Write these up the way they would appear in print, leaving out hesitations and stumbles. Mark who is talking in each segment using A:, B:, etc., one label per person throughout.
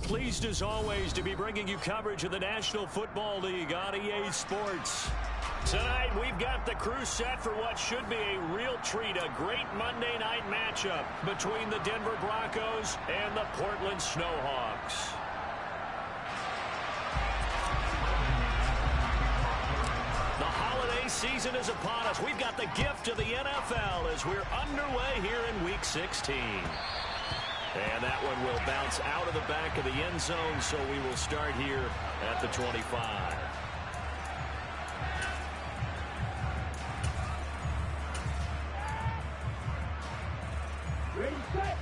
A: pleased as always to be bringing you coverage of the National Football League on EA Sports. Tonight, we've got the crew set for what should be a real treat, a great Monday night matchup between the Denver Broncos and the Portland Snowhawks. The holiday season is upon us. We've got the gift of the NFL as we're underway here in Week 16. And that one will bounce out of the back of the end zone, so we will start here at the 25.
B: Ready, set.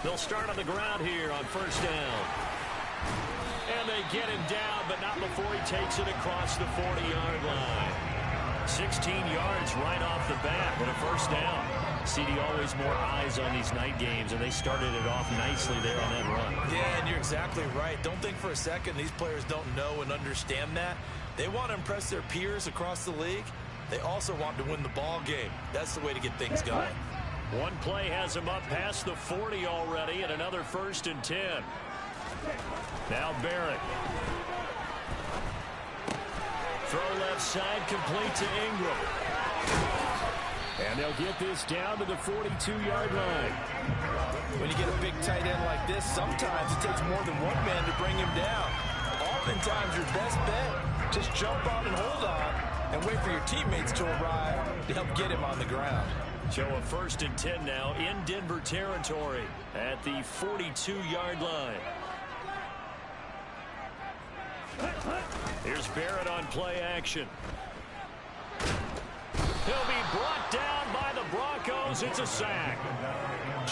A: They'll start on the ground here on first down. And they get him down, but not before he takes it across the 40-yard line. 16 yards right off the bat and a first down. CD, always more eyes on these night games, and they started it off nicely there on that run.
C: Yeah, and you're exactly right. Don't think for a second these players don't know and understand that. They want to impress their peers across the league. They also want to win the ball game. That's the way to get things going.
A: One play has him up past the 40 already, and another 1st and 10. Now Barrett. Throw left side, complete to Ingram. And they'll get this down to the 42-yard line.
C: When you get a big tight end like this, sometimes it takes more than one man to bring him down. Oftentimes, your best bet, just jump on and hold on and wait for your teammates to arrive to help get him on the ground.
A: So a 1st and 10 now in Denver territory at the 42-yard line. Here's Barrett on play action. He'll be brought down by the Broncos. It's a sack.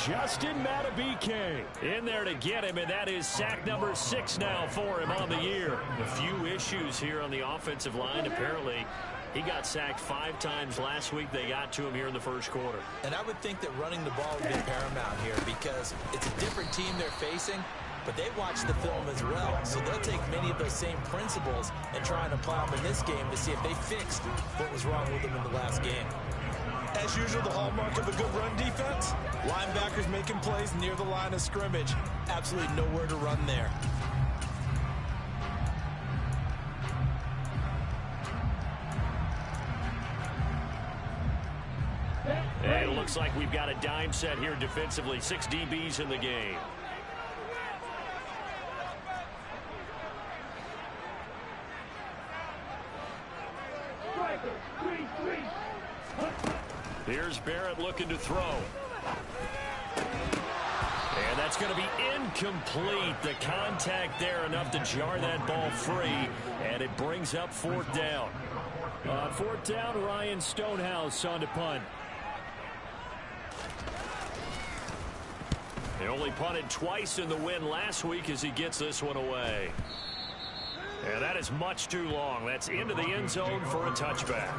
A: Justin Madubuike in there to get him, and that is sack number 6 now for him on the year. A few issues here on the offensive line. Apparently, he got sacked 5 times last week. They got to him here in the first quarter.
C: And I would think that running the ball would be paramount here because it's a different team they're facing, but they watch the film as well. So they'll take many of those same principles and try and apply them in this game to see if they fixed what was wrong with them in the last game. As usual, the hallmark of a good run defense, linebackers making plays near the line of scrimmage. Absolutely nowhere to run there.
A: And it looks like we've got a dime set here defensively. 6 DBs in the game. Here's Barrett looking to throw. And that's going to be incomplete. The contact there enough to jar that ball free. And it brings up 4th down. On 4th down, Ryan Stonehouse on to punt. He only punted twice in the win last week as he gets this one away. And that is much too long. That's into the end zone for a touchback.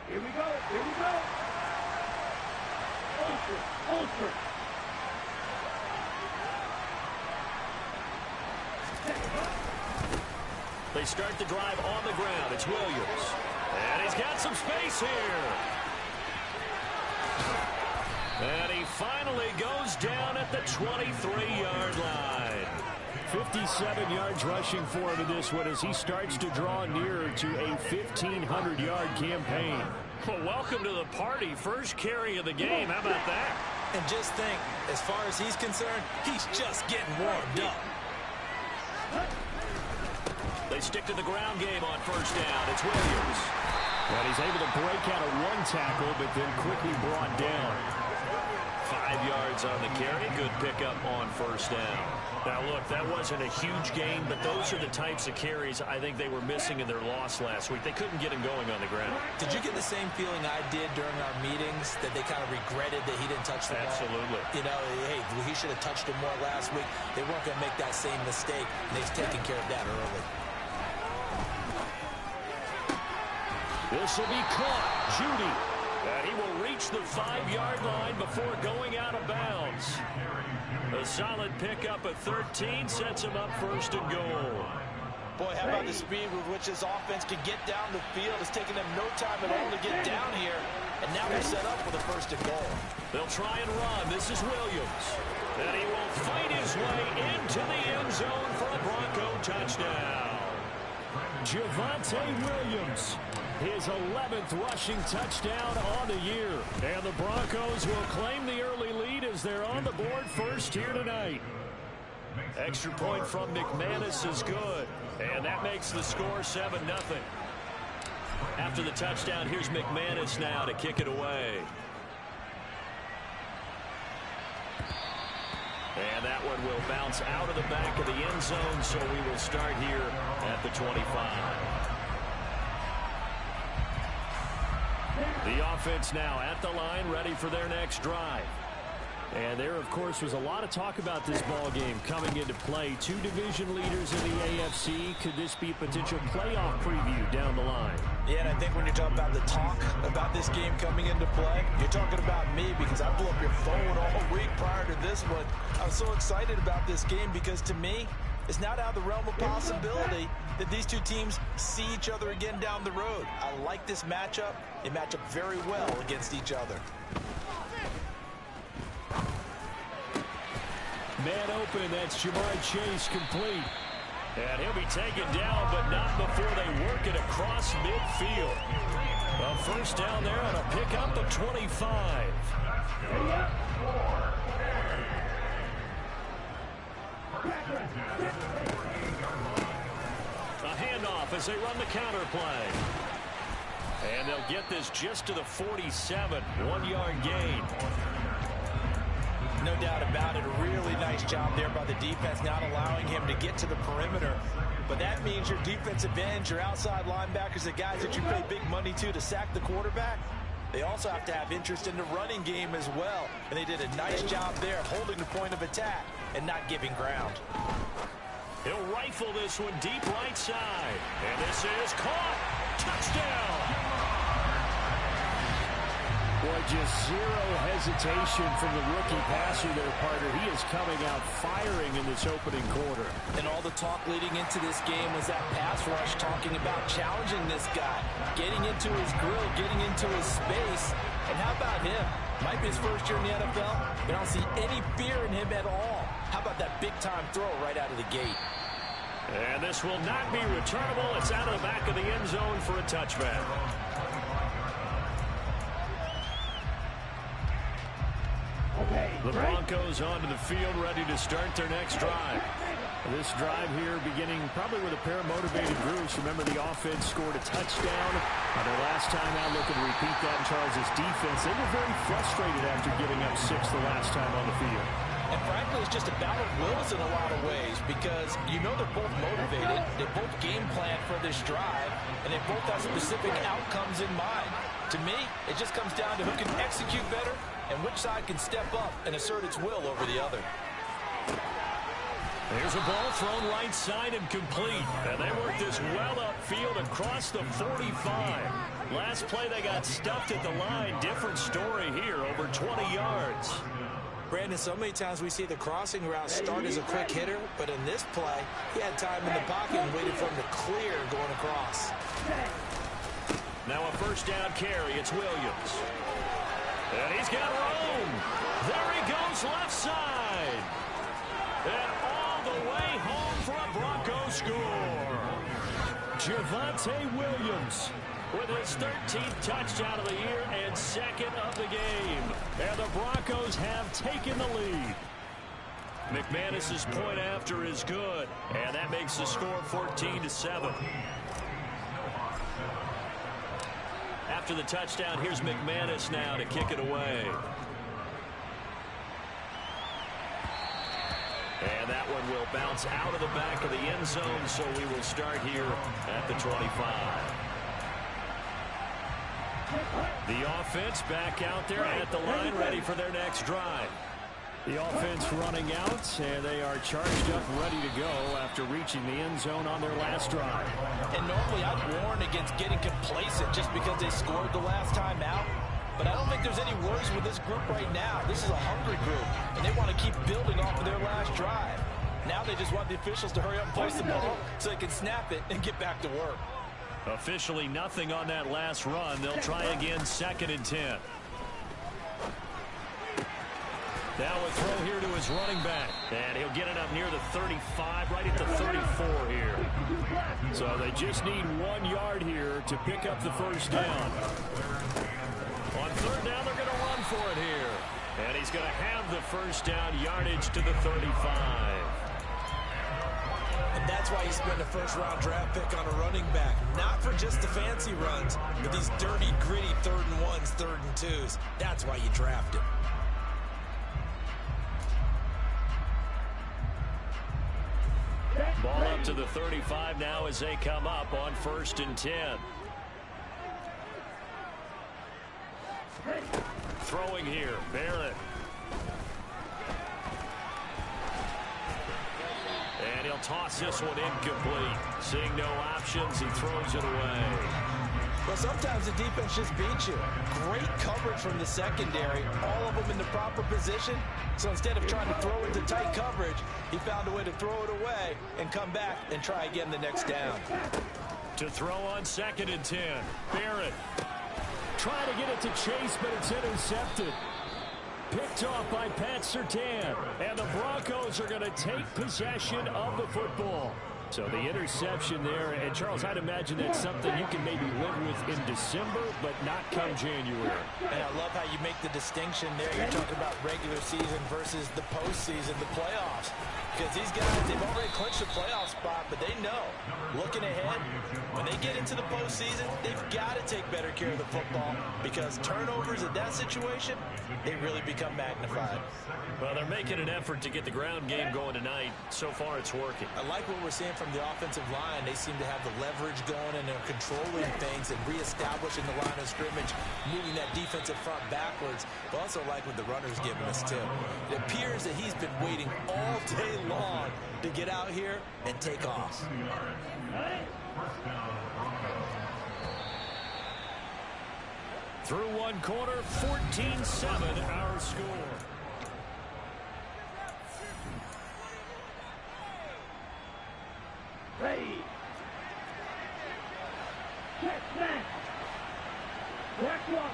B: Here we go. Here we go. Ultra.
A: They start the drive on the ground. It's Williams. And he's got some space here. And he finally goes down at the 23-yard line. 57 yards rushing for him in this one as he starts to draw nearer to a 1,500-yard campaign. Well, welcome to the party. First carry of the game. How about that?
C: And just think, as far as he's concerned, he's just getting warmed up.
A: They stick to the ground game on first down. It's Williams. And he's able to break out of one tackle, but then quickly brought down. 5 yards on the carry. Good pickup on first down. Now, look, that wasn't a huge gain, but those are the types of carries I think they were missing in their loss last week. They couldn't get him going on the ground.
C: Did you get the same feeling I did during our meetings, that they kind of regretted that he didn't touch the ball?
A: Absolutely.
C: You know, hey, he should have touched him more last week. They weren't going to make that same mistake, and they've taken care of that early.
A: This will be caught. Judy. And he will reach the 5-yard line before going out of bounds. A solid pickup at 13 sets him up first and goal.
C: Boy, how about the speed with which this offense can get down the field? It's taken them no time at all to get down here. And now they're set up for the first and goal.
A: They'll try and run. This is Williams. And he will fight his way into the end zone for a Bronco touchdown. Javonte Williams, his 11th rushing touchdown on the year. And the Broncos will claim the early lead as they're on the board first here tonight. Extra point from McManus is good. And that makes the score 7-0. After the touchdown, here's McManus now to kick it away. And that one will bounce out of the back of the end zone, so we will start here at the 25. The offense now at the line, ready for their next drive. And there, of course, was a lot of talk about this ball game coming into play. Two division leaders in the AFC. Could this be a potential playoff preview down the line?
C: Yeah, and I think when you're talking about the talk about this game coming into play, you're talking about me because I blew up your phone all week prior to this one. I was so excited about this game because, to me, it's not out of the realm of possibility that these two teams see each other again down the road. I like this matchup. They match up very well against each other.
A: Man open, that's Jamar Chase complete. And he'll be taken down, but not before they work it across midfield. A first down there on a pickup of 25. A handoff as they run the counter play. And they'll get this just to the 47. 1-yard gain.
C: No doubt about it. A really nice job there by the defense, not allowing him to get to the perimeter. But that means your defensive ends, your outside linebackers, the guys that you pay big money to sack the quarterback, they also have to have interest in the running game as well. And they did a nice job there of holding the point of attack and not giving ground.
A: He'll rifle this one deep right side. And this is caught. Touchdown. Boy, just zero hesitation from the rookie passer there, partner. He is coming out firing in this opening quarter.
C: And all the talk leading into this game was that pass rush, talking about challenging this guy, getting into his grill, getting into his space. And how about him? Might be his first year in the NFL, but I don't see any fear in him at all. How about that big-time throw right out of the gate?
A: And this will not be returnable. It's out of the back of the end zone for a touchback. The Broncos onto the field, ready to start their next drive. This drive here beginning probably with a pair of motivated groups. Remember, the offense scored a touchdown on their last time out. Looking to repeat that in Charles' defense. They were very frustrated after giving up 6 the last time on the field.
C: And frankly, it's just a battle of wills in a lot of ways because you know they're both motivated. They both game plan for this drive, and they both have specific outcomes in mind. To me, it just comes down to who can execute better and which side can step up and assert its will over the other.
A: There's a ball thrown right side and complete. And they work this well upfield across the 45. Last play they got stuffed at the line. Different story here, over 20 yards.
C: Brandon, so many times we see the crossing route start as a quick hitter, but in this play, he had time in the pocket and waited for him to clear going across.
A: Now a first down carry. It's Williams. And he's got room. There he goes left side. And all the way home for a Bronco score. Javonte Williams with his 13th touchdown of the year and second of the game. And the Broncos have taken the lead. McManus's point after is good. And that makes the score 14-7. After the touchdown, here's McManus now to kick it away. And that one will bounce out of the back of the end zone, so we will start here at the 25. The offense back out there at the line, ready for their next drive. The offense running out, and they are charged up, ready to go after reaching the end zone on their last drive.
C: And normally I'd warn against getting complacent just because they scored the last time out. but I don't think there's any worries with this group right now. This is a hungry group, and they want to keep building off of their last drive. Now they just want the officials to hurry up and place the ball so they can snap it and get back to work.
A: Officially nothing on that last run. They'll try again, 2nd and 10. Now a throw here to his running back. And he'll get it up near the 35, right at the 34 here. So they just need 1 yard here to pick up the first down. On 3rd down, they're going to run for it here. And he's going to have the first down, yardage to the 35.
C: And that's why you spend a first-round draft pick on a running back. Not for just the fancy runs, but these dirty, gritty 3rd and 1s, 3rd and 2s. That's why you draft him.
A: Ball up to the 35 now as they come up on 1st and 10. Throwing here, Barrett. And he'll toss this one incomplete. Seeing no options, he throws it away.
C: Well, sometimes the defense just beats you. Great coverage from the secondary, all of them in the proper position. So instead of trying to throw into tight coverage, he found a way to throw it away and come back and try again the next down.
A: To throw on 2nd and 10, Barrett. Trying to get it to Chase, but it's intercepted. Picked off by Pat Surtain. And the Broncos are going to take possession of the football. So the interception there, and Charles, I'd imagine that's something you can maybe live with in December, but not come January.
C: And I love how you make the distinction there. You're talking about regular season versus the postseason, the playoffs. Because these guys, they've already clinched a playoff spot, but they know, looking ahead, when they get into the postseason, they've got to take better care of the football because turnovers in that situation, they really become magnified.
A: Well, they're making an effort to get the ground game going tonight. So far, it's working.
C: I like what we're seeing from the offensive line. They seem to have the leverage going, and they're controlling things and reestablishing the line of scrimmage, moving that defensive front backwards. But also like what the runner's giving us, too. It appears that he's been waiting all day long to get out here and take off.
A: Through one quarter, 14-7 our score.
B: Ready. Check, snap. Back up.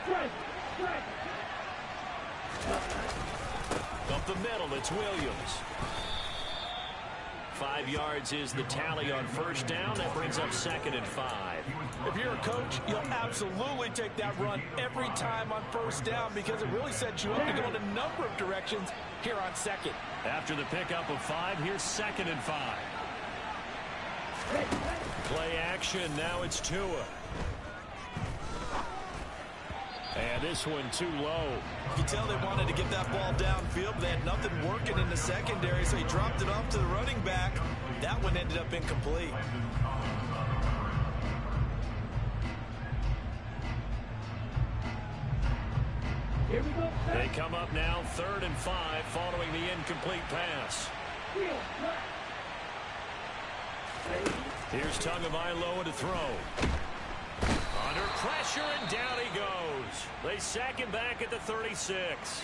B: Strike. Strike.
A: Up the middle, it's Williams. 5 yards is the tally on 1st down. That brings up 2nd and 5.
C: If you're a coach, you'll absolutely take that run every time on 1st down because it really sets you up to go in a number of directions here on 2nd.
A: After the pickup of 5, here's 2nd and 5. Play action, now it's Tua. And this one too low.
C: You can tell they wanted to get that ball downfield, but they had nothing working in the secondary, so he dropped it off to the running back. That one ended up incomplete.
B: Here we go.
A: They come up now 3rd and 5 following the incomplete pass. Here's Tagovailoa to throw. Under pressure, and down he goes. They sack him back at the 36.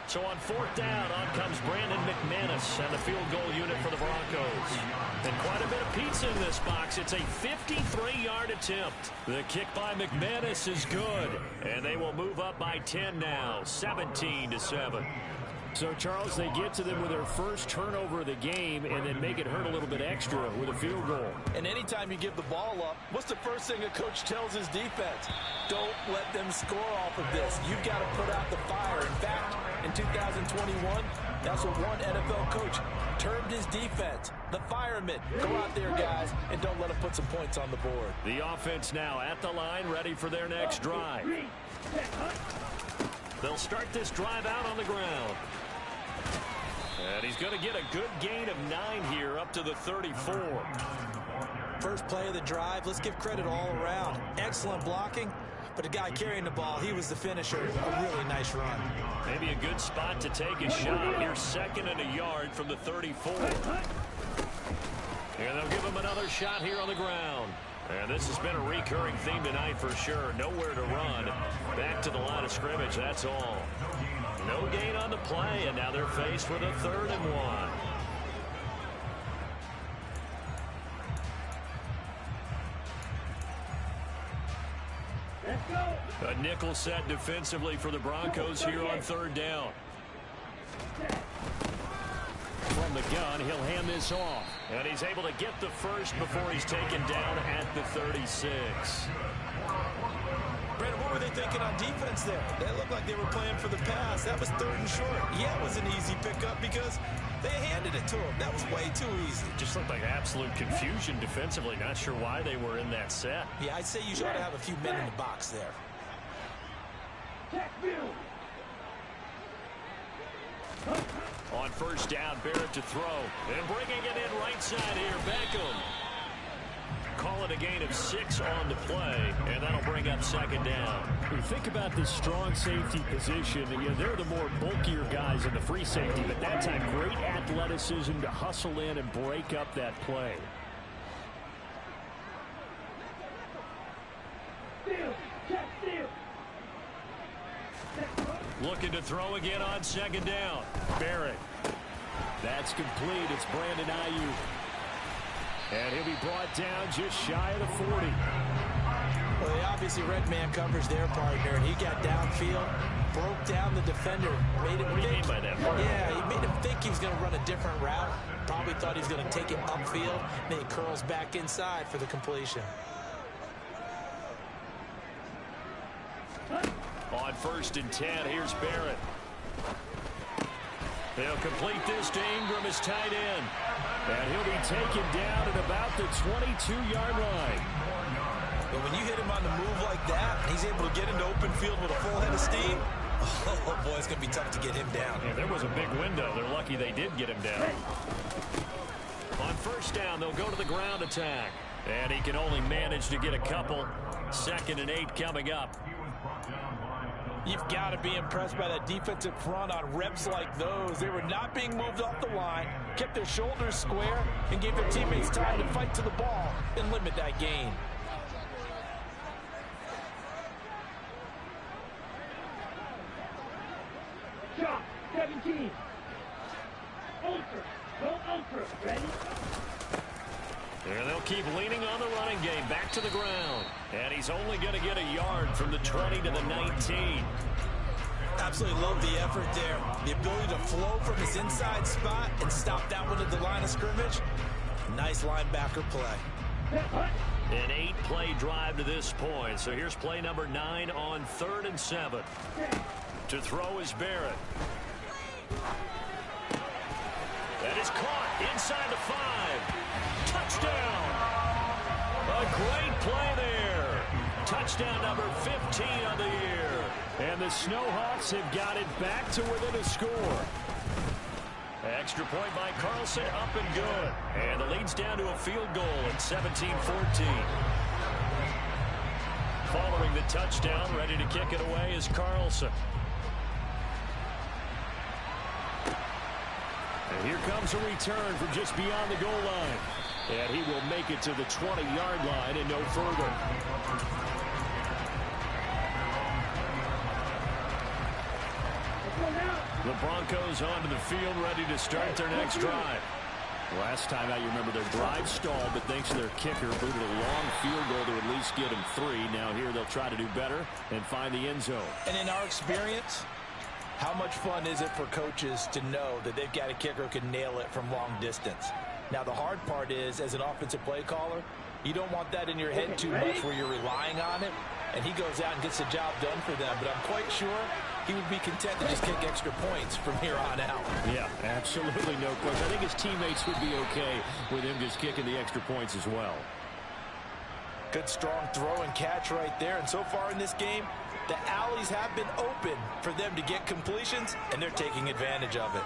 A: So on 4th down, on comes Brandon McManus and the field goal unit for the Broncos. And quite a bit of pizza in this box. It's a 53-yard attempt. The kick by McManus is good. And they will move up by 10 now, 17-7. So, Charles, they get to them with their first turnover of the game and then make it hurt a little bit extra with a field goal.
C: And anytime you give the ball up, what's the first thing a coach tells his defense? Don't let them score off of this. You've got to put out the fire. In fact, in 2021, that's what one NFL coach termed his defense, the firemen. Go out there, guys, and don't let them put some points on the board.
A: The offense now at the line, ready for their next drive. They'll start this drive out on the ground. And he's going to get a good gain of 9 here up to the 34.
C: First play of the drive, let's give credit all around. Excellent blocking, but the guy carrying the ball, he was the finisher. A really nice run.
A: Maybe a good spot to take a shot. Here's 2nd and a yard from the 34. And they'll give him another shot here on the ground. And this has been a recurring theme tonight for sure. Nowhere to run. Back to the line of scrimmage, that's all. No gain on the play, and now they're faced with a 3rd and 1.
B: Let's go.
A: A nickel set defensively for the Broncos here on 3rd down. From the gun, he'll hand this off. And he's able to get the first before he's taken down at the 36.
C: Brandon, what were they thinking on defense there? They looked like they were playing for the pass. That was 3rd and short. Yeah, it was an easy pickup because they handed it to him. That was way too easy.
A: Just looked like absolute confusion defensively. Not sure why they were in that set.
C: Yeah, I'd say you should have a few men in the box there.
B: Check field.
A: On 1st down, Barrett to throw. And bringing it in right side here, Beckham. Call it a gain of 6 on the play, and that'll bring up 2nd down. When you think about this strong safety position, they're the more bulkier guys in the free safety, but that time great athleticism to hustle in and break up that play.
B: Steal. Check steal.
A: Looking to throw again on 2nd down. Barrett. That's complete. It's Brandon Ayuk. And he'll be brought down just shy of the 40.
C: Well, they obviously read man coverage their partner, and he got downfield, broke down the defender. Made him
A: what do you mean by that?
C: Yeah, he made him think he was going to run a different route. Probably thought he was going to take it upfield. Then he curls back inside for the completion.
A: On 1st and 10, here's Barrett. They'll complete this to Ingram as tight end. And he'll be taken down at about the 22-yard line.
C: But when you hit him on the move like that, he's able to get into open field with a full head of steam. Oh, boy, it's going to be tough to get him down.
A: Yeah, there was a big window. They're lucky they did get him down. On 1st down, they'll go to the ground attack. And he can only manage to get a couple. 2nd and 8 coming up.
C: You've got to be impressed by that defensive front on reps like those. They were not being moved off the line, kept their shoulders square, and gave their teammates time to fight to the ball and limit that gain.
B: Shot. 17. Ultra. Go ultra. Ready?
A: And they'll keep leaning on the running game. Back to the ground. And he's only going to get a yard from the 20 to the 19.
C: Absolutely love the effort there. The ability to flow from his inside spot and stop that one at the line of scrimmage. Nice linebacker play.
A: An 8-play drive to this point. So here's play number 9 on 3rd and 7. To throw is Barrett. That is caught inside the 5. Touchdown! A great play there. Touchdown number 15 on the year. And the Snowhawks have got it back to within a score. Extra point by Carlson, up and good. And the lead's down to a field goal at 17-14. Following the touchdown, ready to kick it away is Carlson. And here comes a return from just beyond the goal line. And he will make it to the 20-yard line and no further. The Broncos onto the field, ready to start their next drive. Last time out, you remember their drive stalled, but thanks to their kicker, booted a long field goal to at least get them 3. Now here they'll try to do better and find the end zone.
C: And in our experience, how much fun is it for coaches to know that they've got a kicker who can nail it from long distance? Now, the hard part is, as an offensive play caller, you don't want that in your head too much where you're relying on it, and he goes out and gets the job done for them. But I'm quite sure he would be content to just kick extra points from here on out.
A: Yeah, absolutely no question. I think his teammates would be okay with him just kicking the extra points as well.
C: Good strong throw and catch right there. And so far in this game, the alleys have been open for them to get completions, and they're taking advantage of it.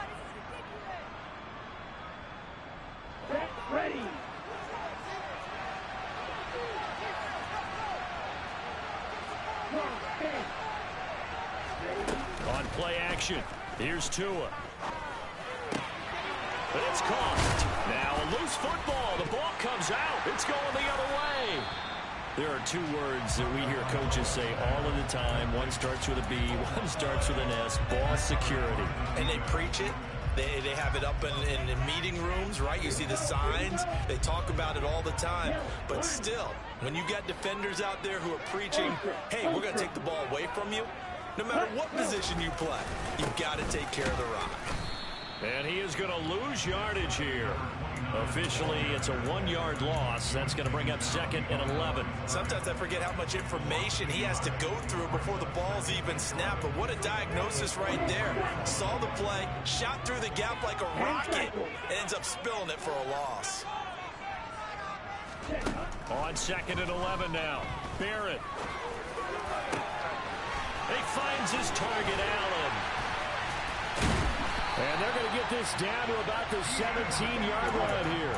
B: Ready.
A: On play action, here's Tua. But it's caught. Now a loose football. The ball comes out. It's going the other way. There are two words that we hear coaches say all of the time. One starts with a B, one starts with an S, ball security.
C: And they preach it. They have it up in meeting rooms, right? You see the signs. They talk about it all the time. But still, when you got defenders out there who are preaching, hey, we're going to take the ball away from you, no matter what position you play, you've got to take care of the rock.
A: And he is going to lose yardage here. Officially, it's a 1-yard loss. That's going to bring up 2nd and 11.
C: Sometimes I forget how much information he has to go through before the ball's even snapped. But what a diagnosis right there. Saw the play, shot through the gap like a rocket, and ends up spilling it for a loss.
A: On 2nd and 11 now. Barrett. He finds his target, Allen. And they're going to get this down to about the 17-yard line here.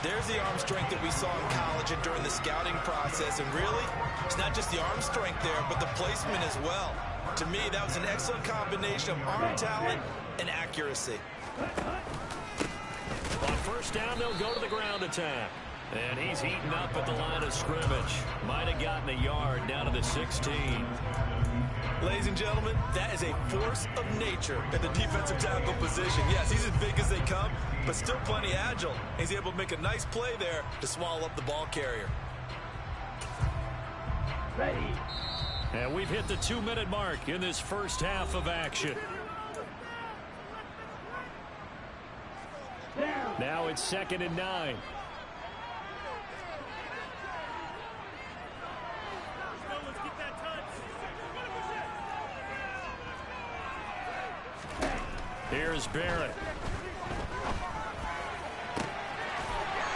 C: There's the arm strength that we saw in college and during the scouting process. And really, it's not just the arm strength there, but the placement as well. To me, that was an excellent combination of arm talent and accuracy.
A: On 1st down, they'll go to the ground attack. And he's heating up at the line of scrimmage. Might have gotten a yard down to the 16.
C: Ladies and gentlemen, that is a force of nature at the defensive tackle position. Yes, he's as big as they come, but still plenty agile. He's able to make a nice play there to swallow up the ball carrier.
B: Ready.
A: And we've hit the 2-minute mark in this first half of action.
B: Down.
A: Now it's 2nd and 9. Here's Barrett.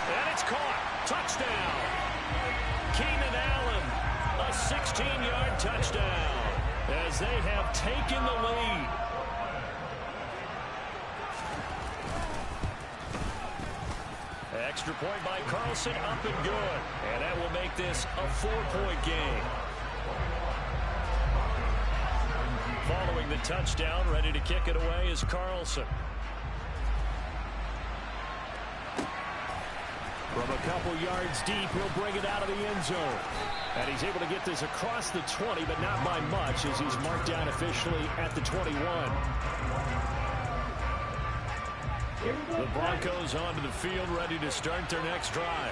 A: And it's caught. Touchdown. Keenan Allen, a 16-yard touchdown as they have taken the lead. Extra point by Carlson, up and good. And that will make this a 4-point game. Following the touchdown, ready to kick it away is Carlson. From a couple yards deep, he'll bring it out of the end zone. And he's able to get this across the 20, but not by much, as he's marked down officially at the 21. The Broncos onto the field, ready to start their next drive.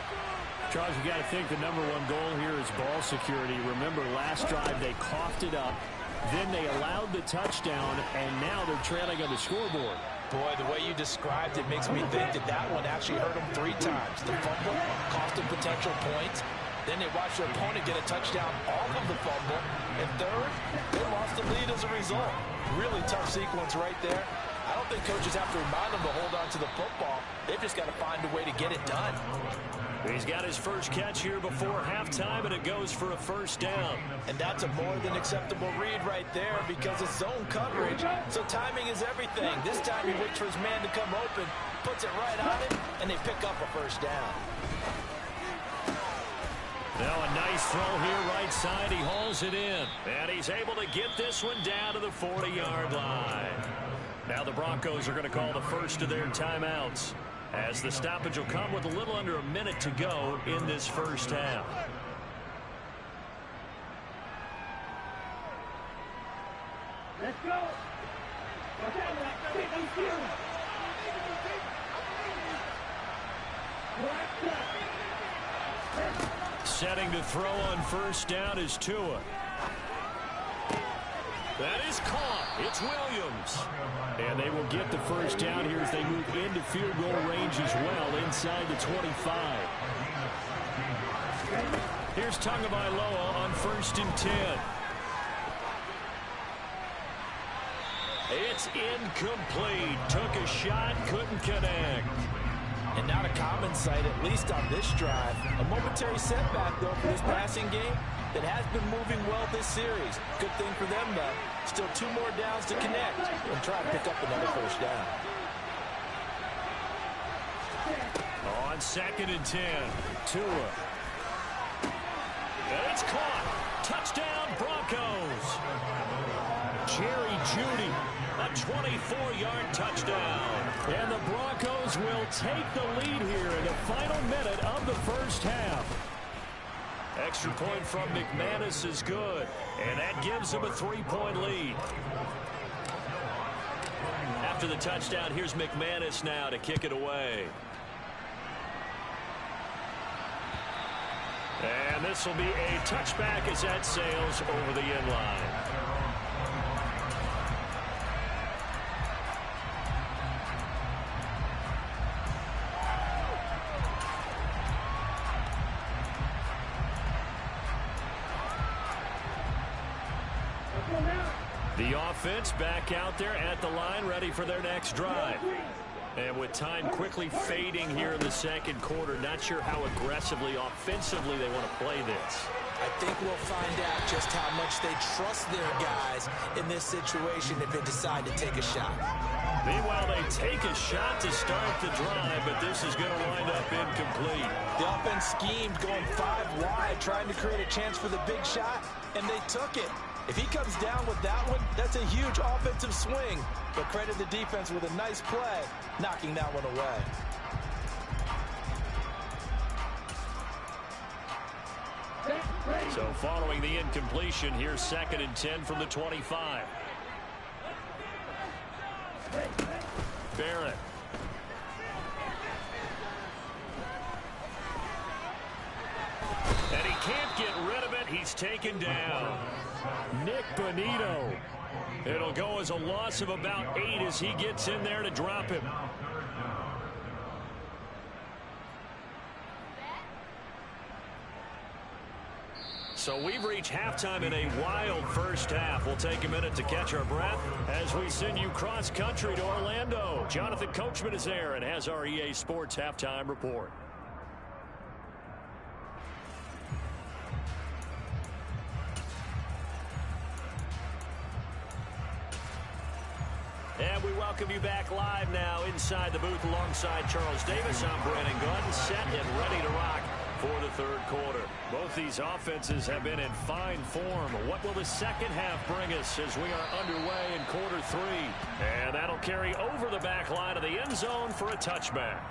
A: Charles, you got to think the #1 goal here is ball security. Remember, last drive they coughed it up. Then they allowed the touchdown, and now they're trailing on the scoreboard.
C: Boy, the way you described it makes me think that one actually hurt them 3 times. The fumble cost them potential points. Then they watched their opponent get a touchdown off of the fumble. And third, they lost the lead as a result. Really tough sequence right there. I don't think coaches have to remind them to hold on to the football. They've just got to find a way to get it done.
A: He's got his first catch here before halftime, and it goes for a 1st down.
C: And that's a more than acceptable read right there because it's zone coverage, so timing is everything. This time he waits for his man to come open, puts it right on it, and they pick up a 1st down.
A: Now a nice throw here right side. He hauls it in, and he's able to get this one down to the 40-yard line. Now the Broncos are going to call the first of their timeouts, as the stoppage will come with a little under a minute to go in this first half.
B: Let's go. Watch out, Matt. Take these field.
A: Setting to throw on 1st down is Tua. That is caught. It's Williams. And they will get the 1st down here as they move into field goal range as well inside the 25. Here's Tagovailoa on 1st and 10. It's incomplete. Took a shot, couldn't connect.
C: And not a common sight, at least on this drive. A momentary setback, though, for this passing game that has been moving well this series. Good thing for them, though. Still 2 more downs to connect and try to pick up another 1st down.
A: On 2nd and 10, Tua. And it's caught. Touchdown, Broncos. Jerry Jeudy, a 24-yard touchdown. And the Broncos will take the lead here in the final minute of the first half. extra point from McManus is good, and that gives them a 3-point lead. After the touchdown, here's McManus now to kick it away. And this will be a touchback as that sails over the end line. The offense back out there at the line, ready for their next drive. And with time quickly fading here in the second quarter, not sure how aggressively, offensively they want to play this.
C: I think we'll find out just how much they trust their guys in this situation if they decide to take a shot.
A: Meanwhile, they take a shot to start the drive, but this is going to wind up incomplete.
C: The offense schemed going 5 wide, trying to create a chance for the big shot, and they took it. If he comes down with that one, that's a huge offensive swing. But credit the defense with a nice play, knocking that one away.
A: So following the incompletion, here's 2nd and 10 from the 25. Barrett. And he can't get rid of it. He's taken down. Nick Bonito. It'll go as a loss of about 8 as he gets in there to drop him. So we've reached halftime in a wild first half. We'll take a minute to catch our breath as we send you cross country to Orlando. Jonathan Coachman is there and has our EA Sports halftime report. And we welcome you back live now inside the booth alongside Charles Davis. I'm Brandon Gunn, set and ready to rock for the third quarter. Both these offenses have been in fine form. What will the second half bring us as we are underway in quarter 3? And that'll carry over the back line of the end zone for a touchback.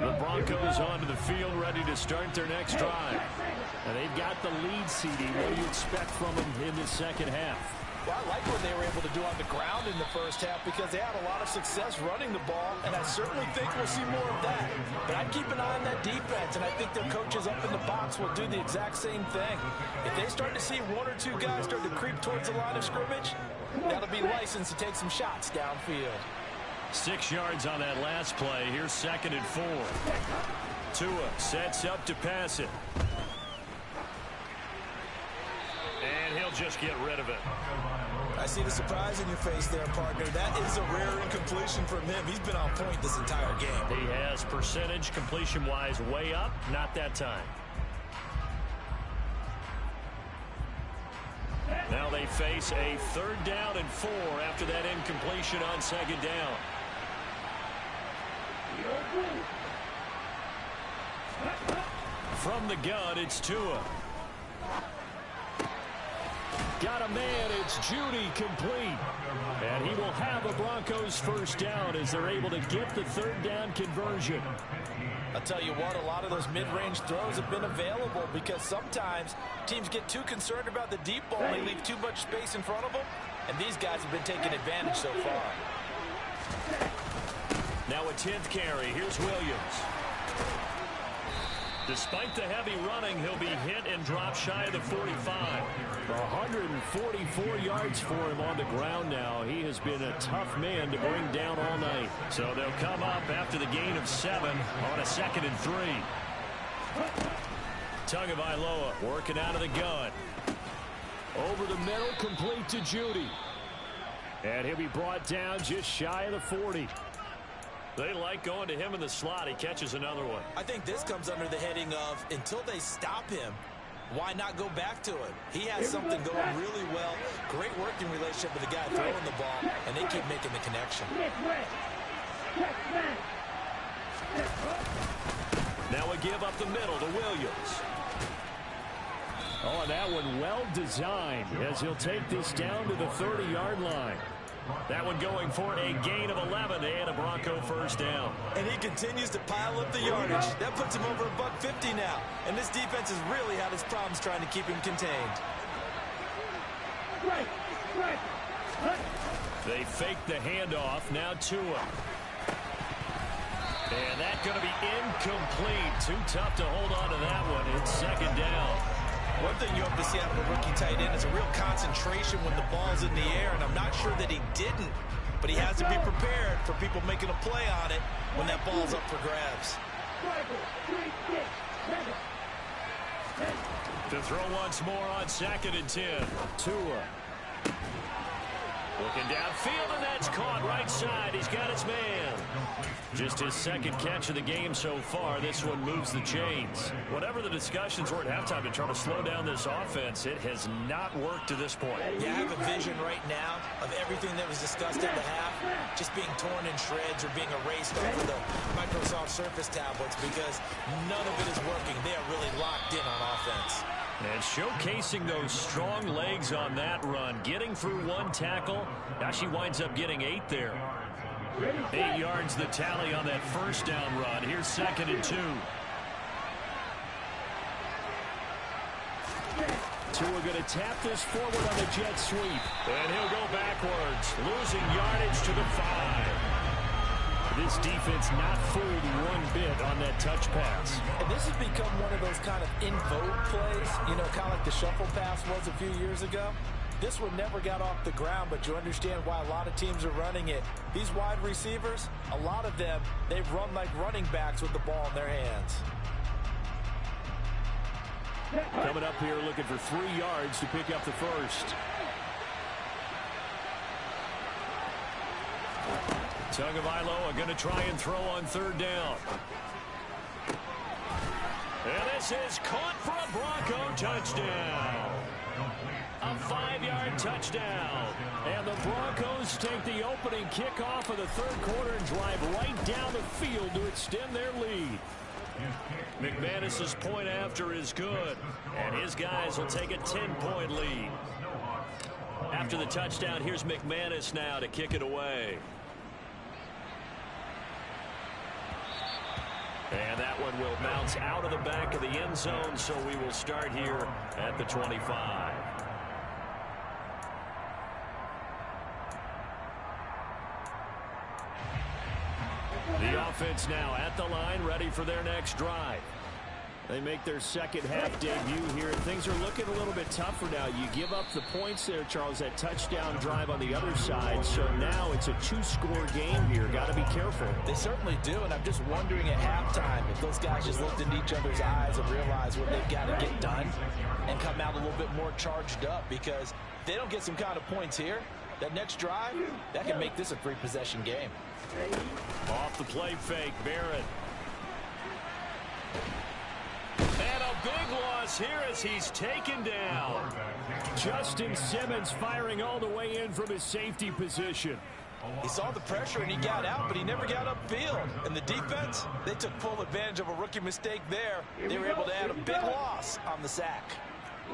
A: The Broncos onto the field ready to start their next drive. And they've got the lead CD. What do you expect from them in the second half?
C: Well, I like what they were able to do on the ground in the first half because they had a lot of success running the ball, and I certainly think we'll see more of that. But I'd keep an eye on that defense, and I think their coaches up in the box will do the exact same thing. If they start to see 1 or 2 guys start to creep towards the line of scrimmage, that'll be licensed to take some shots downfield. 6
A: yards on that last play. Here's 2nd and 4. Tua sets up to pass it. And he'll just get rid of it.
C: I see the surprise in your face there, partner. That is a rare incompletion from him. He's been on point this entire game.
A: He has percentage completion-wise way up. Not that time. Now they face a 3rd down and 4 after that incompletion on 2nd down. From the gun, it's Tua. Got a man, it's Judy complete. And he will have a Broncos first down as they're able to get the 3rd down conversion.
C: I'll tell you what, a lot of those mid-range throws have been available because sometimes teams get too concerned about the deep ball and they leave too much space in front of them. And these guys have been taking advantage so far.
A: Now a 10th carry. Here's Williams. Despite the heavy running, he'll be hit and drop shy of the 45. 144 yards for him on the ground now. He has been a tough man to bring down all night. So they'll come up after the gain of 7 on a 2nd and 3. Tagovailoa working out of the gun. Over the middle, complete to Judy. And he'll be brought down just shy of the 40. They like going to him in the slot. He catches another one.
C: I think this comes under the heading of until they stop him, why not go back to it? He has something going really well. Great working relationship with the guy throwing the ball, and they keep making the connection.
A: Now a give up the middle to Williams. Oh, and that one well designed as he'll take this down to the 30-yard line. That one going for a gain of 11 and a Bronco first down.
C: And he continues to pile up the yardage. That puts him over $150 now. And this defense has really had its problems trying to keep him contained.
A: They fake the handoff. Now Tua. And that's going to be incomplete. Too tough to hold on to that one. It's second down.
C: One thing you hope to see out of a rookie tight end is a real concentration when the ball's in the air, and I'm not sure that he didn't, but he has to be prepared for people making a play on it when that ball's up for grabs.
A: To throw once more on 2nd and 10. Tua. Looking downfield, and that's caught right side. He's got his man. Just his second catch of the game so far. This one moves the chains. Whatever the discussions were at halftime to try to slow down this offense, it has not worked to this point.
C: Yeah, I have a vision right now of everything that was discussed in the half just being torn in shreds or being erased off of the Microsoft Surface tablets because none of it is working. They are really locked in on offense.
A: And showcasing those strong legs on that run. Getting through one tackle. Now she winds up getting 8 there. 8 yards the tally on that first down run. Here's 2nd and 2. Tua going to tap this forward on the jet sweep. And he'll go backwards. Losing yardage to the 5. This defense not fooled one bit on that touch pass.
C: And this has become one of those kind of in vogue plays, you know, kind of like the shuffle pass was a few years ago. This one never got off the ground, but you understand why a lot of teams are running it. These wide receivers, a lot of them, they run like running backs with the ball in their hands.
A: Coming up here looking for 3 yards to pick up the first. Tagovailoa going to try and throw on 3rd down. And this is caught for a Bronco touchdown. A 5-yard touchdown. And the Broncos take the opening kickoff of the 3rd quarter and drive right down the field to extend their lead. McManus's point after is good. And his guys will take a 10-point lead. After the touchdown, here's McManus now to kick it away. And that one will bounce out of the back of the end zone, so we will start here at the 25. The offense now at the line, ready for their next drive. They make their second half debut here, and things are looking a little bit tougher now. You give up the points there, Charles, that touchdown drive on the other side. So now it's a 2-score game here. Got to be careful.
C: They certainly do, and I'm just wondering at halftime if those guys just looked into each other's eyes and realized what they've got to get done and come out a little bit more charged up, because if they don't get some kind of points here, that next drive, that can make this a 3-possession game.
A: Off the play fake, Barrett. And a big loss here as he's taken down. Justin Simmons firing all the way in from his safety position.
C: He saw the pressure and he got out, but he never got upfield. And the defense, they took full advantage of a rookie mistake there. They were able to add a big loss on the sack.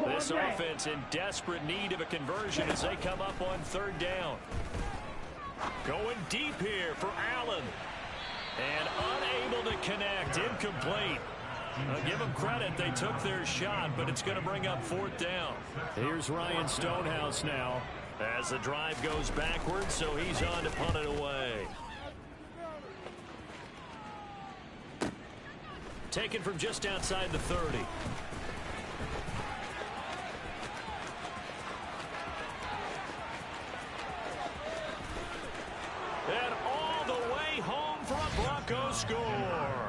A: This offense in desperate need of a conversion as they come up on 3rd down. Going deep here for Allen. And unable to connect, incomplete. I'll give them credit, they took their shot, but it's going to bring up 4th down. Here's Ryan Stonehouse now as the drive goes backwards, so he's on to punt it away. Taken from just outside the 30. And all the way home for a Broncos score.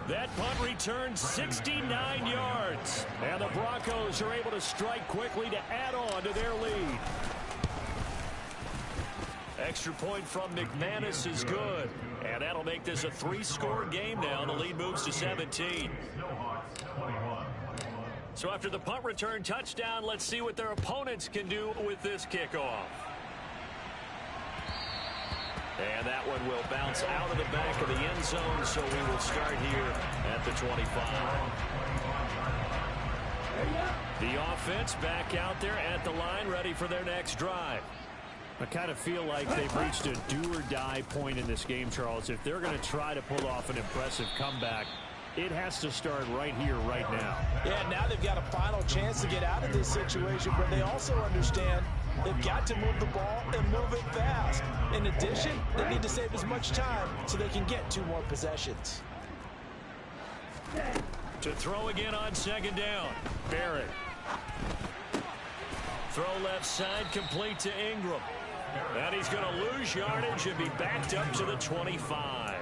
A: That punt returns 69 yards. And the Broncos are able to strike quickly to add on to their lead. Extra point from McManus is good. And that'll make this a 3-score game now. The lead moves to 17. So after the punt return touchdown, let's see what their opponents can do with this kickoff. And that one will bounce out of the back of the end zone, so we will start here at the 25. The offense back out there at the line, ready for their next drive. I kind of feel like they've reached a do-or-die point in this game, Charles. If they're going to try to pull off an impressive comeback, it has to start right here, right now.
C: Yeah, now they've got a final chance to get out of this situation, but they also understand they've got to move the ball and move it fast. In addition, they need to save as much time so they can get 2 more possessions.
A: To throw again on second down. Barrett. Throw left side, complete to Ingram. And he's going to lose yardage and be backed up to the 25.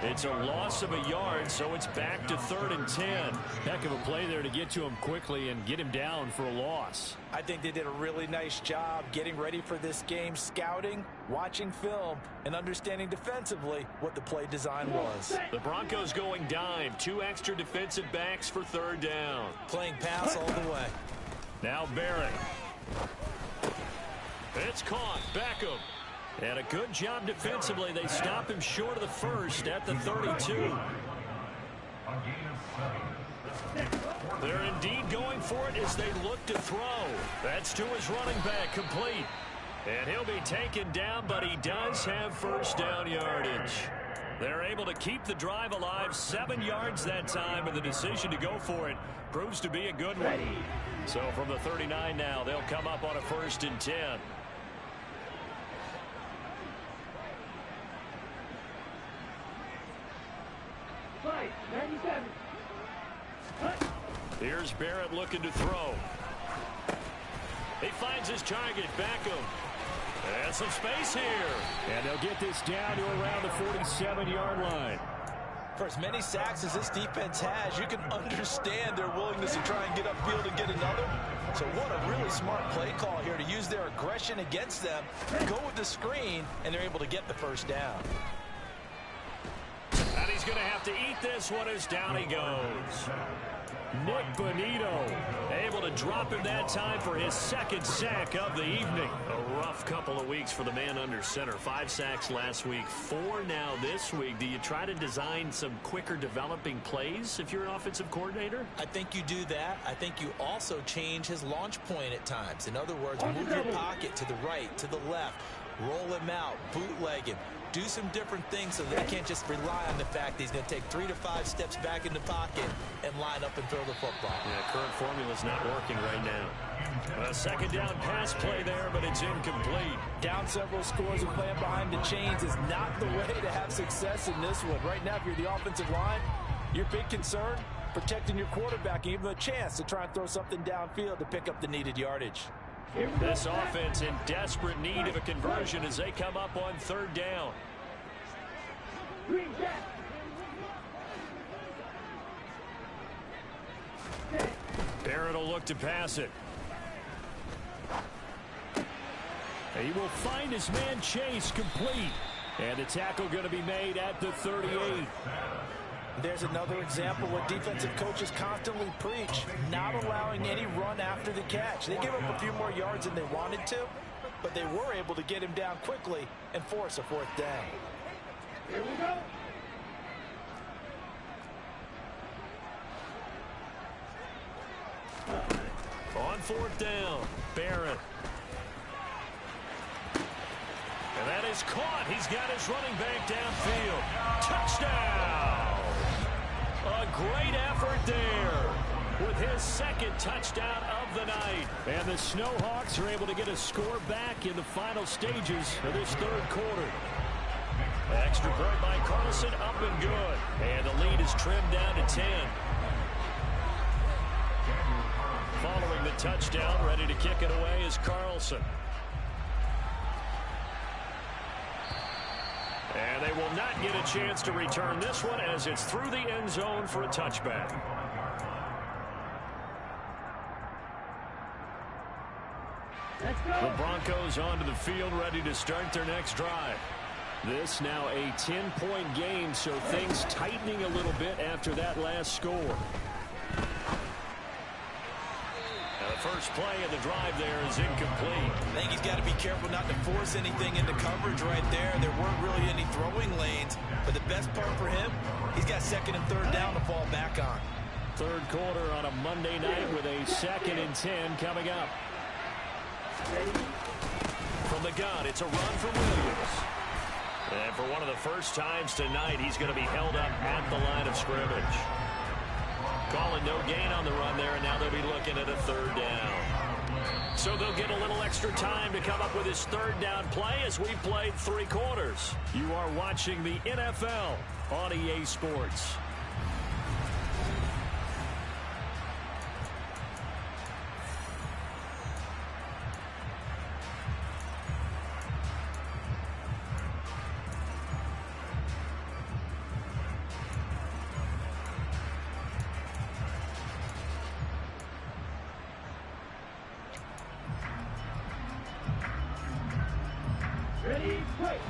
A: It's a loss of a yard, so it's back to 3rd and 10. Heck of a play there to get to him quickly and get him down for a loss.
C: I think they did a really nice job getting ready for this game, scouting, watching film, and understanding defensively what the play design was.
A: The Broncos going dime. 2 extra defensive backs for 3rd down.
C: Playing pass all the way.
A: Now Barrett. It's caught. Beckham. And a good job defensively. They stop him short of the first at the 32. They're indeed going for it as they look to throw. That's to his running back, complete. And he'll be taken down, but he does have first down yardage. They're able to keep the drive alive, 7 yards that time, and the decision to go for it proves to be a good one. So from the 39 now, they'll come up on a 1st and 10. Here's Barrett looking to throw. He finds his target, Beckham. And some space here. And they'll get this down to around the 47-yard line.
C: For as many sacks as this defense has, you can understand their willingness to try and get upfield and get another. So what a really smart play call here to use their aggression against them, go with the screen, and they're able to get the first down.
A: And he's going to have to eat this one as down he goes. Nick Bonito able to drop him that time for his 2nd sack of the evening. A rough couple of weeks for the man under center. 5 sacks last week, 4 now this week. Do you try to design some quicker developing plays if you're an offensive coordinator?
C: I think you do that. I think you also change his launch point at times. In other words, move your pocket to the right, to the left, roll him out, bootleg him. Do some different things so that they can't just rely on the fact that he's going to take 3 to 5 steps back in the pocket and line up and throw the football.
A: Yeah, current formula's not working right now. A 2nd down pass play there, but it's incomplete.
C: Down several scores and playing behind the chains is not the way to have success in this one. Right now, if you're the offensive line, your big concern, protecting your quarterback and give him a chance to try and throw something downfield to pick up the needed yardage.
A: This offense in desperate need of a conversion as they come up on 3rd down. Barrett will look to pass it. He will find his man Chase, complete. And the tackle going to be made at the 38.
C: There's another example what defensive coaches constantly preach, not allowing any run after the catch. They gave up a few more yards than they wanted to, but they were able to get him down quickly and force a 4th down.
B: Here we go.
A: On 4th down, Barrett. And that is caught. He's got his running back downfield. Touchdown! A great effort there with his 2nd touchdown of the night. And the Snowhawks are able to get a score back in the final stages of this 3rd quarter. Extra point by Carlson, up and good. And the lead is trimmed down to 10. Following the touchdown, ready to kick it away is Carlson. And they will not get a chance to return this one as it's through the end zone for a touchback. The Broncos onto the field, ready to start their next drive. This now a 10-point game, so things tightening a little bit after that last score. The first play of the drive there is incomplete.
C: I think he's got to be careful not to force anything into coverage right there. There weren't really any throwing lanes, but the best part for him, he's got 2nd and 3rd down to fall back on.
A: 3rd quarter on a Monday night with a 2nd and 10 coming up. From the gun. It's a run for Williams. And for one of the first times tonight, he's going to be held up at the line of scrimmage. Calling no gain on the run there, and now they'll be looking at a third down. So they'll get a little extra time to come up with his third down play as we played 3 quarters. You are watching the NFL on EA Sports.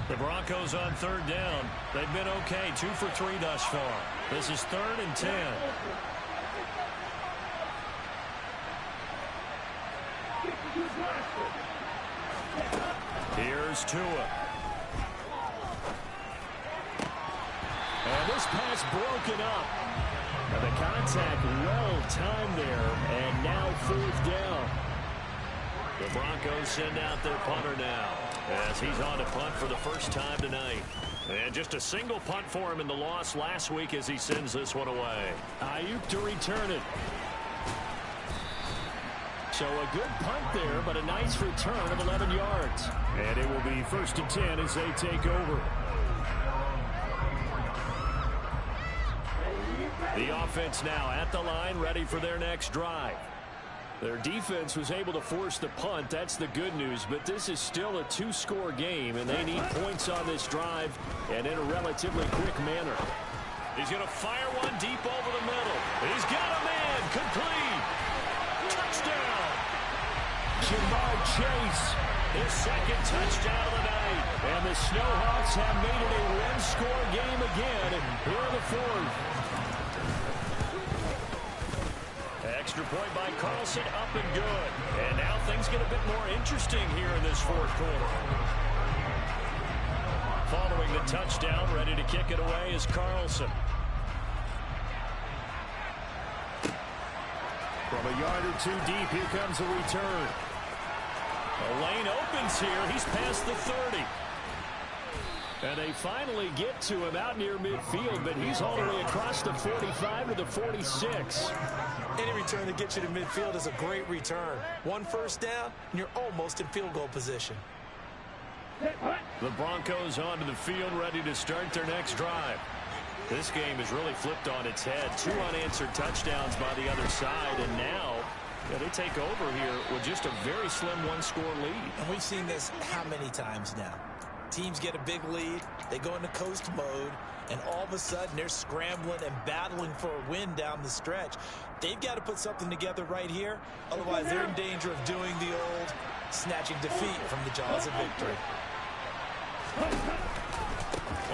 A: The Broncos on third down. They've been okay, 2 for 3 thus far. This is 3rd and 10. Here's Tua. And this pass broken up. And the contact well timed there, and now 4th down. The Broncos send out their punter now, as he's on to punt for the first time tonight. And just a single punt for him in the loss last week as he sends this one away. Ayuk to return it. So a good punt there, but a nice return of 11 yards. And it will be 1st and 10 as they take over. The offense now at the line, ready for their next drive. Their defense was able to force the punt. That's the good news. But this is still a 2-score game, and they need points on this drive and in a relatively quick manner. He's going to fire one deep over the middle. He's got a man. Complete. Touchdown. Jamar Chase, his 2nd touchdown of the night. And the Snowhawks have made it a 1-score game again here in the 4th. Extra point by Carlson, up and good. And now things get a bit more interesting here in this 4th quarter. Following the touchdown, ready to kick it away is Carlson. From a yard or 2 deep, here comes a return. The lane opens here. He's past the 30. And they finally get to him out near midfield, but he's all the way across the 45 to the 46.
C: Any return that gets you to midfield is a great return. 1 first down, and you're almost in field goal position.
A: The Broncos onto the field, ready to start their next drive. This game is really flipped on its head. 2 unanswered touchdowns by the other side, and now they take over here with just a very slim 1-score lead.
C: And we've seen this how many times now? Teams get a big lead, they go into coast mode, and all of a sudden they're scrambling and battling for a win down the stretch. They've got to put something together right here, otherwise they're in danger of doing the old snatching defeat from the jaws of victory.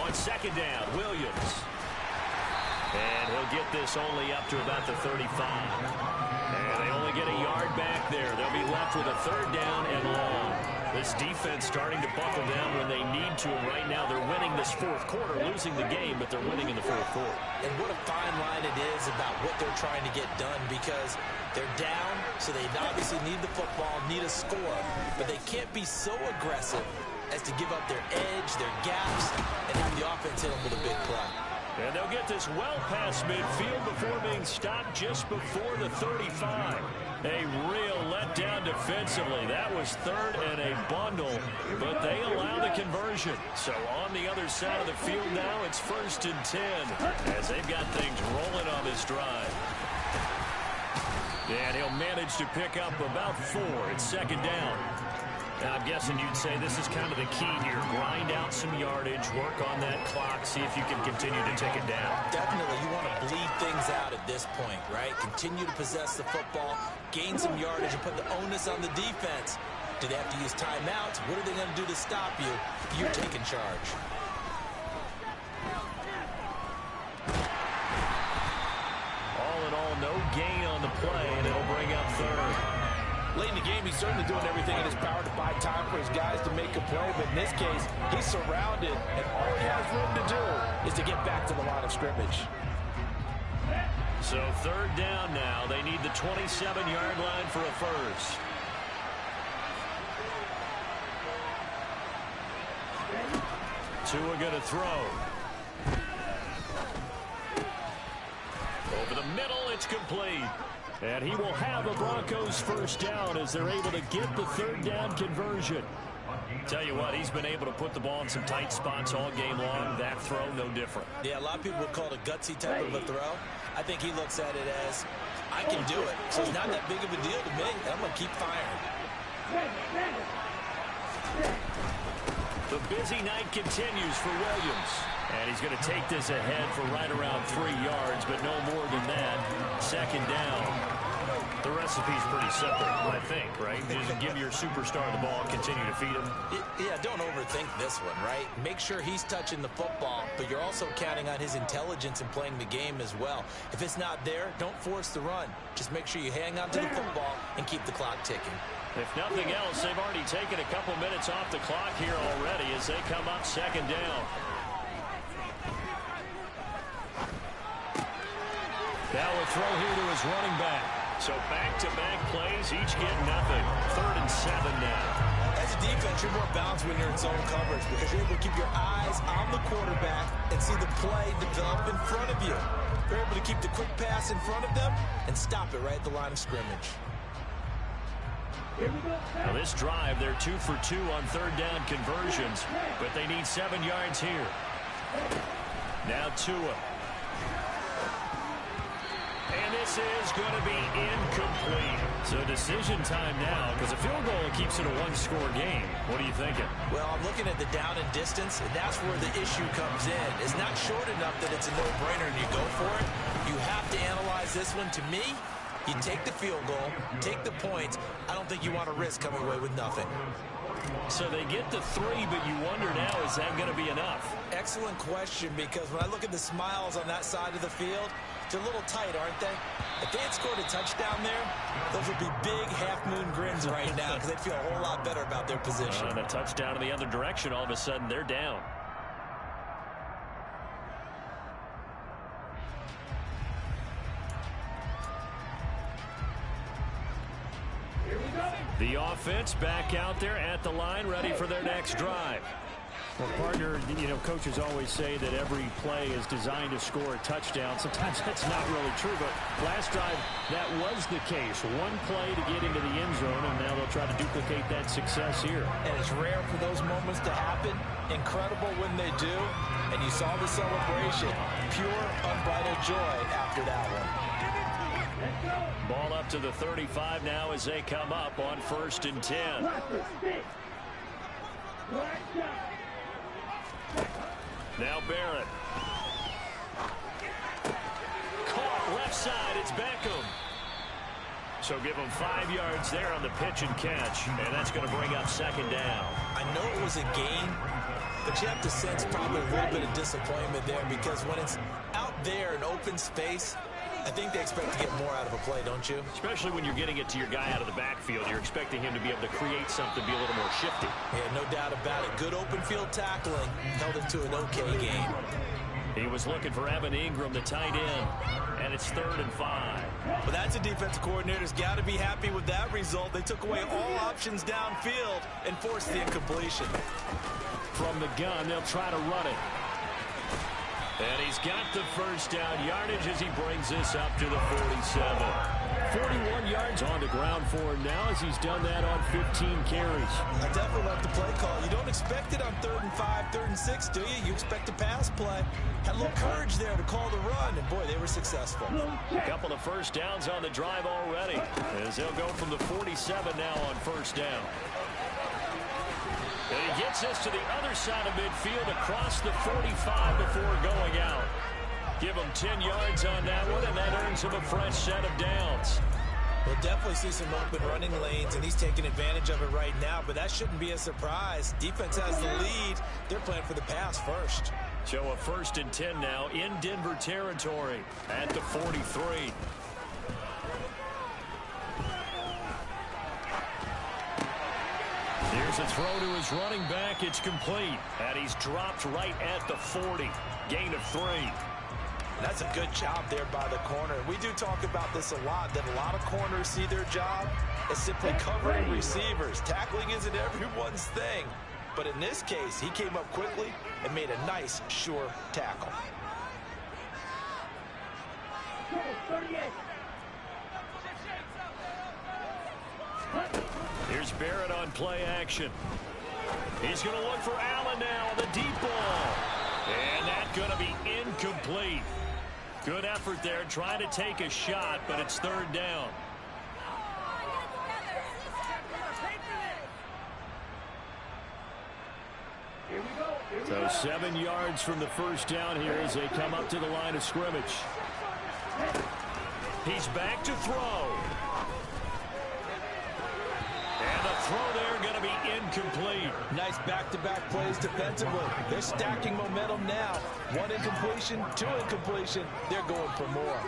A: On 2nd down, Williams. And he'll get this only up to about the 35. And they only get a yard back there. They'll be left with a 3rd down and long. This defense starting to buckle down when they need to. And right now they're winning this 4th quarter, losing the game, but they're winning in the 4th quarter.
C: And what a fine line it is about what they're trying to get done, because they're down, so they obviously need the football, need a score, but they can't be so aggressive as to give up their edge, their gaps, and have the offense hit them with a big play.
A: And they'll get this well past midfield before being stopped just before the 35. A real letdown defensively. That was 3rd and a bundle, but they allow the conversion. So on the other side of the field now, it's 1st and 10 as they've got things rolling on this drive. And he'll manage to pick up about 4. It's 2nd down. Now, I'm guessing you'd say this is kind of the key here. Grind out some yardage, work on that clock, see if you can continue to take it down.
C: Definitely. You want to bleed things out at this point, right? Continue to possess the football, gain some yardage, and put the onus on the defense. Do they have to use timeouts? What are they going to do to stop you? You're taking charge.
A: All in all, no gain on the play, and it'll bring up 3rd.
D: Late in the game, he's certainly doing everything in his power to buy time for his guys to make a play. But in this case, he's surrounded, and all he has room to do is to get back to the line of scrimmage.
A: So 3rd down now. They need the 27-yard line for a first. Tua going to throw. Over the middle, it's complete. And he will have a Broncos first down as they're able to get the third down conversion. Tell you what, he's been able to put the ball in some tight spots all game long. That throw, no different.
C: Yeah, a lot of people would call it a gutsy type of a throw. I think he looks at it as, I can do it. So it's not that big of a deal to me. I'm going to keep firing.
A: The busy night continues for Williams. And he's going to take this ahead for right around 3 yards, but no more than that. Second down. The recipe's pretty simple, I think, right? Just give your superstar the ball, continue to feed him.
C: Yeah, don't overthink this one, right? Make sure he's touching the football, but you're also counting on his intelligence in playing the game as well. If it's not there, don't force the run. Just make sure you hang on to the football and keep the clock ticking.
A: If nothing else, they've already taken a couple minutes off the clock here already as they come up second down. Now a throw here to his running back. So back-to-back plays, each get nothing. 3rd and 7 now.
C: As a defense, you're more balanced when you're in zone coverage because you're able to keep your eyes on the quarterback and see the play develop in front of you. You're able to keep the quick pass in front of them and stop it right at the line of scrimmage.
A: Now this drive, they're 2 for 2 on third down conversions, but they need 7 yards here. Now Tua. And this is going to be incomplete. So decision time now because a field goal keeps it a one-score game. What are you thinking?
C: Well, I'm looking at the down and distance, and that's where the issue comes in. It's not short enough that it's a no-brainer and you go for it. You have to analyze this one. To me, you take the field goal, take the points. I don't think you want to risk coming away with nothing.
A: So they get the 3, but you wonder now, is that going to be enough?
C: Excellent question, because when I look at the smiles on that side of the field, they're a little tight, aren't they? If they had scored a touchdown there, those would be big half-moon grins right now because they'd feel a whole lot better about their position.
A: And a touchdown in the other direction, all of a sudden they're down. The offense back out there at the line, ready for their next drive.
E: Well, partner, coaches always say that every play is designed to score a touchdown. Sometimes that's not really true, but last drive, that was the case. One play to get into the end zone, and now they'll try to duplicate that success here.
C: And it's rare for those moments to happen. Incredible when they do. And you saw the celebration. Pure, unbridled joy after that one.
A: Ball up to the 35 now as they come up on 1st and 10. Now Barrett. Caught left side. It's Beckham. So give him 5 yards there on the pitch and catch. And that's going to bring up second down.
C: I know it was a gain, but you have to sense probably a little bit of disappointment there because when it's out there in open space, I think they expect to get more out of a play, don't you?
A: Especially when you're getting it to your guy out of the backfield. You're expecting him to be able to create something, be a little more shifty.
C: Yeah, no doubt about it. Good open field tackling held him to an okay game.
A: He was looking for Evan Ingram, the tight end, and it's 3rd and 5.
C: Well, that's a defensive coordinator's got to be happy with that result. They took away all options downfield and forced the incompletion.
A: From the gun, they'll try to run it. And he's got the first down yardage as he brings this up to the 47. 41 yards on the ground for him now as he's done that on 15 carries.
C: I definitely like the play call. You don't expect it on 3rd and 5, 3rd and 6, do you? You expect a pass play. Had a little courage there to call the run, and boy, they were successful.
A: A couple of first downs on the drive already as they'll go from the 47 now on 1st down. And he gets us to the other side of midfield across the 45 before going out. Give him 10 yards on that one, and that earns him a fresh set of downs.
C: We'll definitely see some open running lanes, and he's taking advantage of it right now, but that shouldn't be a surprise. Defense has the lead. They're playing for the pass first.
A: So a 1st and 10 now in Denver territory at the 43. Here's a throw to his running back. It's complete. And he's dropped right at the 40. Gain of 3.
C: That's a good job there by the corner. We do talk about this a lot, that a lot of corners see their job as simply covering receivers. Tackling isn't everyone's thing. But in this case, he came up quickly and made a nice, sure tackle.
B: 38.
A: Here's Barrett on play action. He's going to look for Allen now on the deep ball. And that's going to be incomplete. Good effort there trying to take a shot, but it's third down. So 7 yards from the first down here as they come up to the line of scrimmage. He's back to throw. And the throw there going to be incomplete.
C: Nice back-to-back plays defensively. They're stacking momentum now. 1 incompletion, 2 incompletion. They're going for more.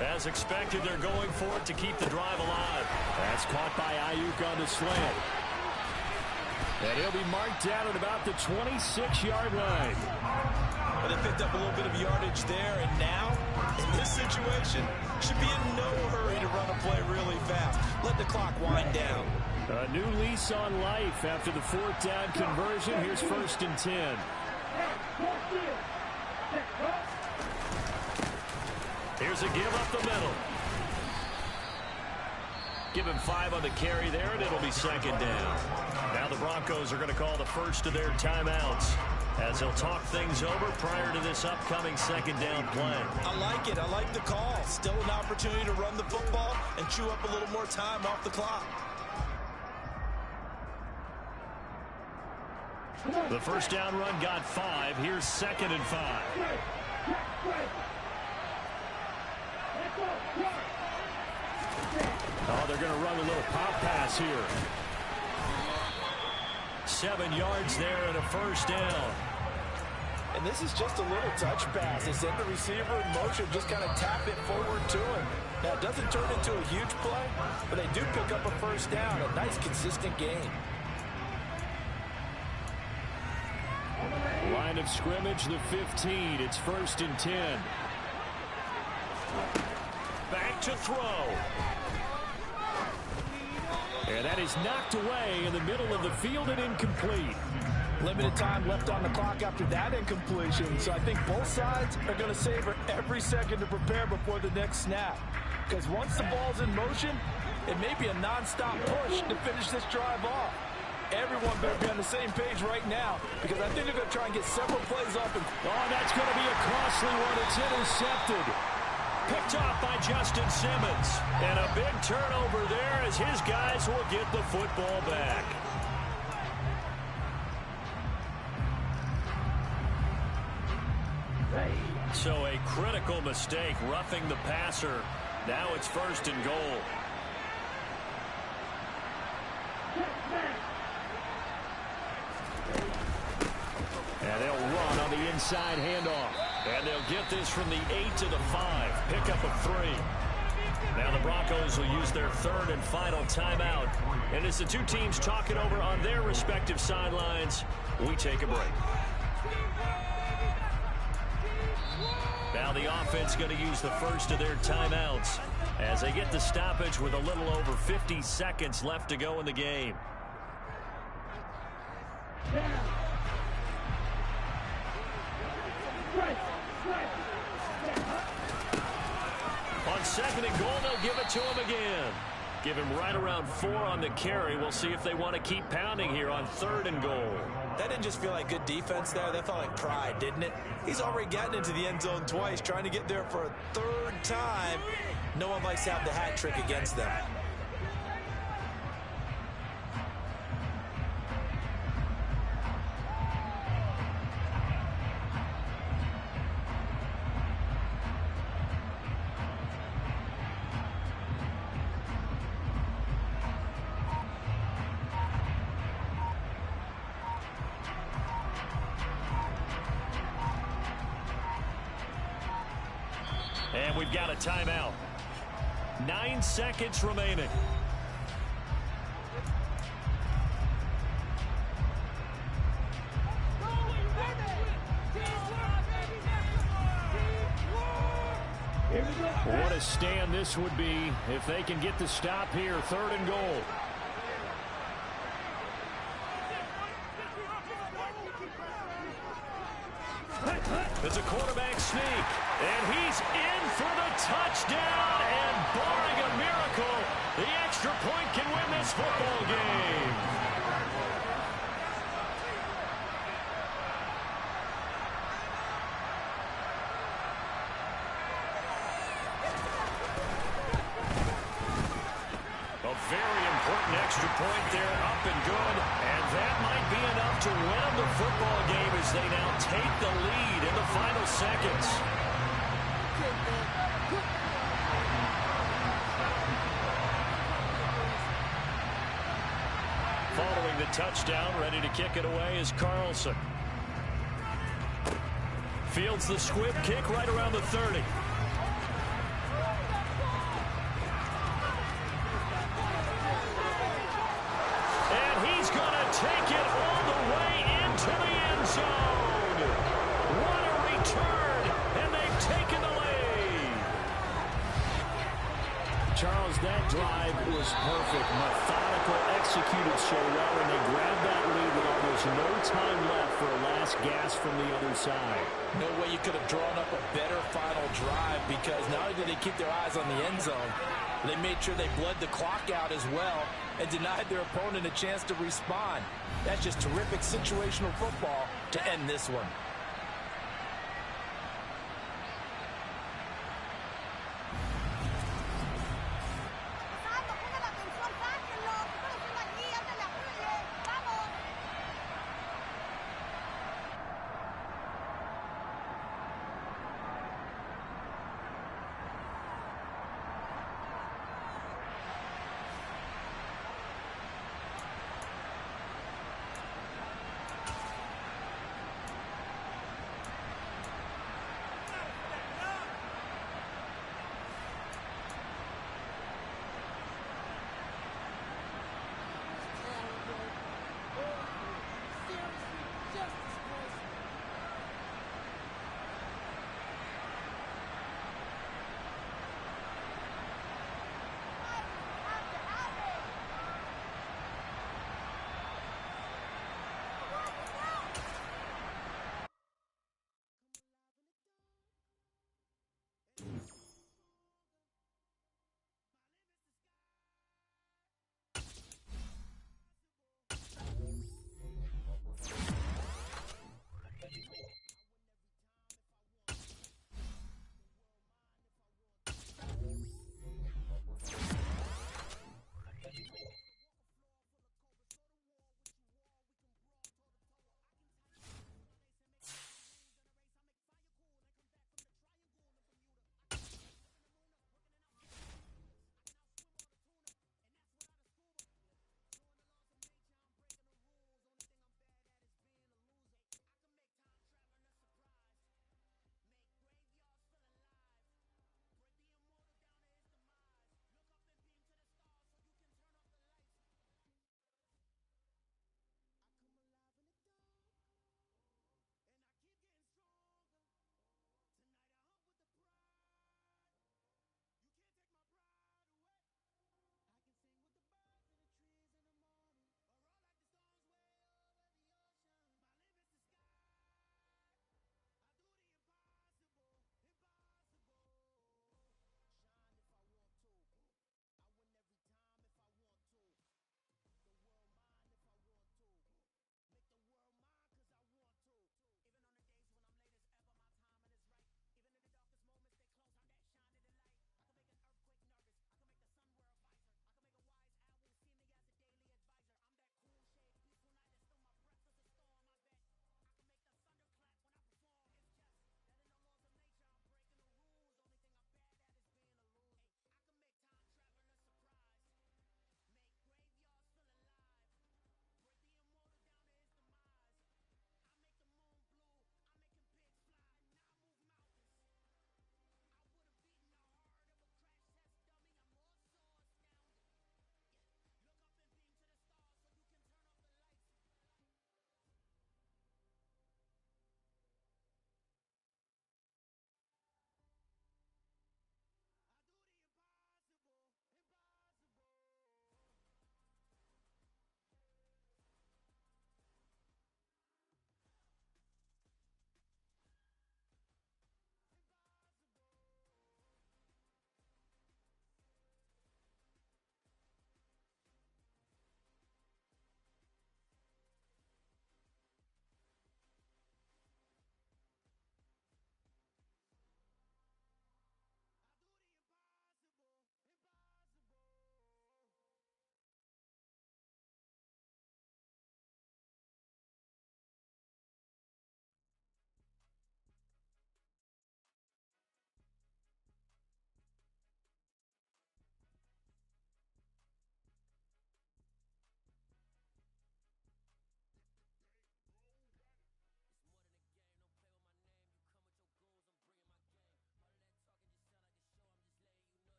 A: As expected, they're going for it to keep the drive alive. That's caught by Ayuk on the slant. And he'll be marked down at about the 26-yard line.
C: But they picked up a little bit of yardage there, and now, in this situation, should be in no hurry to run a play really fast. Let the clock wind down.
A: A new lease on life after the 4th down conversion. Here's 1st and 10. Here's a give up the middle. Give him 5 on the carry there, and it'll be 2nd down. Now the Broncos are going to call the first of their timeouts as they'll talk things over prior to this upcoming 2nd down play.
C: I like it. I like the call. Still an opportunity to run the football and chew up a little more time off the clock.
A: The first down run got 5. Here's 2nd and 5. Oh, they're going to run a little pop pass here. 7 yards there and a first down.
C: And this is just a little touch pass. They send the receiver in motion, just kind of tap it forward to him. Now, it doesn't turn into a huge play, but they do pick up a first down. A nice, consistent game.
A: Line of scrimmage, the 15. It's 1st and 10. Back to throw. And that is knocked away in the middle of the field and incomplete.
C: Limited time left on the clock after that incompletion. So I think both sides are going to savor every second to prepare before the next snap. Because once the ball's in motion, it may be a nonstop push to finish this drive off. Everyone better be on the same page right now, because I think they're going to try and get several plays off.
A: Oh, that's going to be a costly one. It's intercepted. Picked off by Justin Simmons. And a big turnover there as his guys will get the football back. So a critical mistake, roughing the passer. Now it's 1st and goal. And they'll run on the inside handoff. And they'll get this from the 8 to the 5. Pickup of 3. Now the Broncos will use their 3rd and final timeout. And as the two teams talk it over on their respective sidelines, we take a break. Now the offense going to use the first of their timeouts as they get the stoppage with a little over 50 seconds left to go in the game. On 2nd and goal, they'll give it to him again. Give him right around 4 on the carry. We'll see if they want to keep pounding here on 3rd and goal.
C: That didn't just feel like good defense there. That felt like pride, didn't it? He's already gotten into the end zone twice, trying to get there for a 3rd time. No one likes to have the hat trick against them.
A: And we've got a timeout. 9 seconds remaining.
B: Here we go.
E: What a stand this would be if they can get the stop here. 3rd and goal. It's a quarterback sneak, and he's in for the touchdown, and barring a miracle, the extra point can win this football game. A very important extra point there, up and good, and that might be enough to win the football game as they now take the lead in the final seconds. Following the touchdown, ready to kick it away is Carlson. Fields the squib kick right around the 30. Take it all the way into the end zone. What a return, and they've taken the lead. Charles, that drive was perfect. Methodical, executed so well, and they grabbed that lead with almost no time left for a last gasp from the other side.
C: No way you could have drawn up a better final drive, because not only did they keep their eyes on the end zone, they made sure they bled the clock out as well and denied their opponent a chance to respond. That's just terrific situational football to end this one.